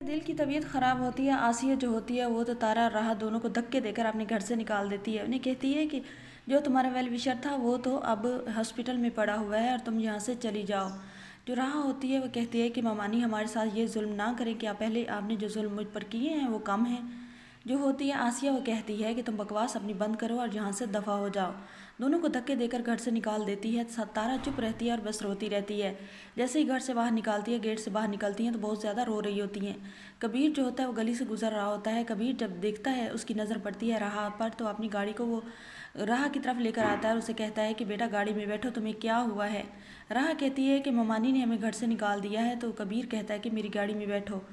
दिल की तबीयत ख़राब होती है। आसिया जो होती है वो तो तारा राहा दोनों को धक्के देकर अपने घर से निकाल देती है। उन्हें कहती है कि जो तुम्हारा वेल विशर था वो तो अब हॉस्पिटल में पड़ा हुआ है और तुम यहाँ से चली जाओ। जो राहा होती है वो कहती है कि मामानी हमारे साथ ये जुल्म ना करें, क्या पहले आपने जो जुल्म मुझ पर किए हैं वो कम हैं। जो होती है आसिया वो कहती है कि तुम बकवास अपनी बंद करो और यहाँ से दफ़ा हो जाओ। दोनों को धक्के देकर घर से निकाल देती है। तारा चुप रहती है और बस रोती रहती है। जैसे ही घर से बाहर निकालती है, गेट से बाहर निकलती हैं तो बहुत ज़्यादा रो रही होती हैं। कबीर जो होता है वो गली से गुजर रहा होता है। कबीर जब देखता है, उसकी नज़र पड़ती है राहा पर, तो अपनी गाड़ी को वो राहा की तरफ लेकर आता है और उसे कहता है कि बेटा गाड़ी में बैठो, तुम्हें क्या हुआ है। राहा कहती है कि ममानी ने हमें घर से निकाल दिया है। तो कबीर कहता है कि मेरी गाड़ी में बैठो।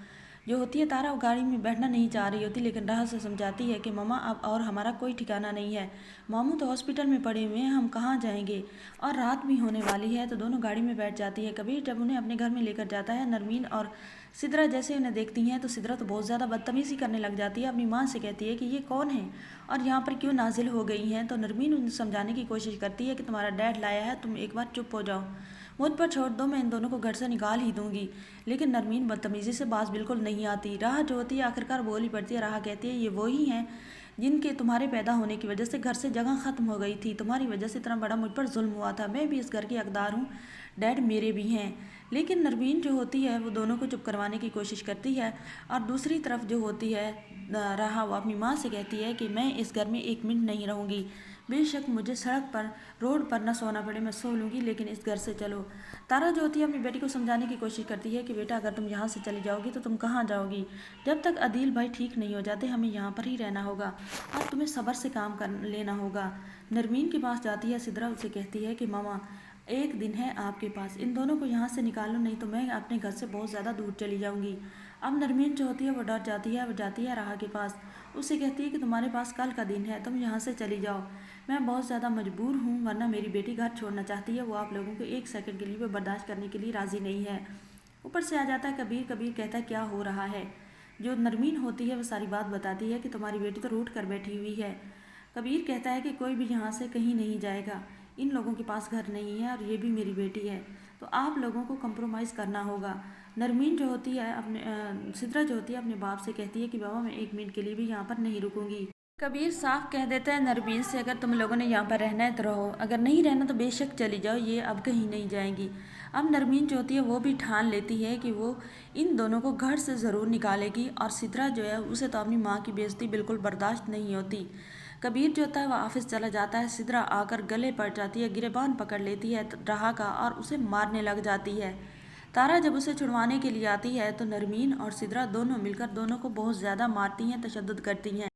जो होती है तारा वो गाड़ी में बैठना नहीं चाह रही होती, लेकिन राह से समझाती है कि ममा अब और हमारा कोई ठिकाना नहीं है। मामू तो हॉस्पिटल में पड़े हुए हैं, हम कहाँ जाएंगे, और रात भी होने वाली है। तो दोनों गाड़ी में बैठ जाती है। कबीर जब उन्हें अपने घर में लेकर जाता है, नरमीन और सिद्रा जैसे उन्हें देखती हैं तो सिद्रा तो बहुत ज़्यादा बदतमीज़ी करने लग जाती है। अपनी माँ से कहती है कि ये कौन है और यहाँ पर क्यों नाजिल हो गई हैं। तो नरमीन उन्हें समझाने की कोशिश करती है कि तुम्हारा डैड लाया है, तुम एक बार चुप हो जाओ, मुझ पर छोड़ दो, मैं इन दोनों को घर से निकाल ही दूंगी। लेकिन नरमीन बदतमीज़ी से बात बिल्कुल नहीं आती। राह जो होती है आखिरकार बोल ही पड़ती है। राह कहती है ये वो ही हैं जिनके तुम्हारे पैदा होने की वजह से घर से जगह ख़त्म हो गई थी, तुम्हारी वजह से इतना बड़ा मुझ पर जुल्म हुआ था, मैं भी इस घर की हकदार हूँ, डैड मेरे भी हैं। लेकिन नरमीन जो होती है वो दोनों को चुप करवाने की कोशिश करती है। और दूसरी तरफ जो होती है राह वो अपनी माँ से कहती है कि मैं इस घर में एक मिनट नहीं रहूँगी, बेशक मुझे सड़क पर रोड पर न सोना पड़े, मैं सो लूँगी, लेकिन इस घर से चलो। तारा जो होती है अपनी बेटी को समझाने की कोशिश करती है कि बेटा अगर तुम यहाँ से चली जाओगी तो तुम कहाँ जाओगी, जब तक अदील भाई ठीक नहीं हो जाते हमें यहाँ पर ही रहना होगा और तुम्हें सब्र से काम कर लेना होगा। नरमीन के पास जाती है सिद्रा, उसे कहती है कि मामा एक दिन है आपके पास, इन दोनों को यहाँ से निकालो, नहीं तो मैं अपने घर से बहुत ज़्यादा दूर चली जाऊँगी। अब नरमीन जो होती है वो डर जाती है, वो जाती है राह के पास, उससे कहती है कि तुम्हारे पास कल का दिन है, तुम यहाँ से चली जाओ, मैं बहुत ज़्यादा मजबूर हूँ, वरना मेरी बेटी घर छोड़ना चाहती है, वो आप लोगों को एक सेकंड के लिए भी बर्दाश्त करने के लिए राज़ी नहीं है। ऊपर से आ जाता है कबीर। कबीर कहता है क्या हो रहा है। जो नरमीन होती है वो सारी बात बताती है कि तुम्हारी बेटी तो रूठ कर बैठी हुई है। कबीर कहता है कि कोई भी यहाँ से कहीं नहीं जाएगा, इन लोगों के पास घर नहीं है और ये भी मेरी बेटी है, तो आप लोगों को कंप्रोमाइज़ करना होगा। नरमीन जो होती है सिद्रा जो होती है अपने बाप से कहती है कि बाबा मैं एक मिनट के लिए भी यहाँ पर नहीं रुकूंगी। कबीर साफ कह देता है नरमीन से अगर तुम लोगों ने यहाँ पर रहना है तो रहो, अगर नहीं रहना तो बेशक चली जाओ, ये अब कहीं नहीं जाएंगी। अब नरमीन जो होती है वो भी ठान लेती है कि वो इन दोनों को घर से ज़रूर निकालेगी। और सिद्रा जो है उसे तो अपनी माँ की बेइज्जती बिल्कुल बर्दाश्त नहीं होती। कबीर जो होता है वह ऑफिस चला जाता है। सिद्रा आकर गले पड़ जाती है, गिरेबान पकड़ लेती है राह का और उसे मारने लग जाती है। तारा जब उसे छुड़वाने के लिए आती है तो नरमीन और सिद्रा दोनों मिलकर दोनों को बहुत ज़्यादा मारती हैं, तशद्दुद करती हैं।